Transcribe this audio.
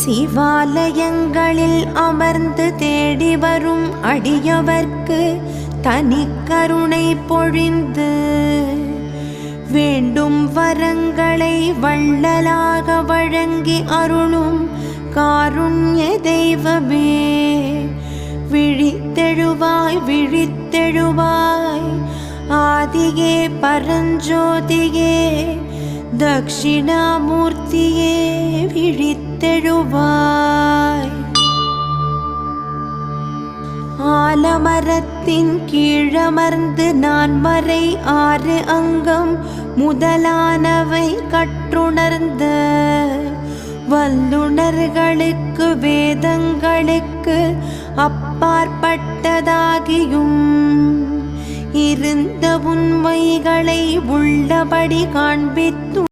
சிவாலயங்களில் அமர்ந்து தேடி வரும் அடியவர்க்கு தனி கருணை பொழிந்து வேண்டும் வரங்களை வள்ளலாக வழங்கி அருளும் காருண்ய தெய்வமே, விழித்தெழுவாய் விழித்தெழுவாய் ஆதியே பரஞ்சோதியே தக்ஷிணாமூர்த்தியே விழித்தெழுவாய். ஆலமரத்தின் கீழமர்ந்து நான் மறை 6 அங்கம் முதலானவை கற்றுணர்ந்த வல்லுணர்களுக்கு வேதங்களுக்கு அப்பாற்பட்டதாகியும் இருந்த உண்மைகளை உள்ளபடி காண்பித்து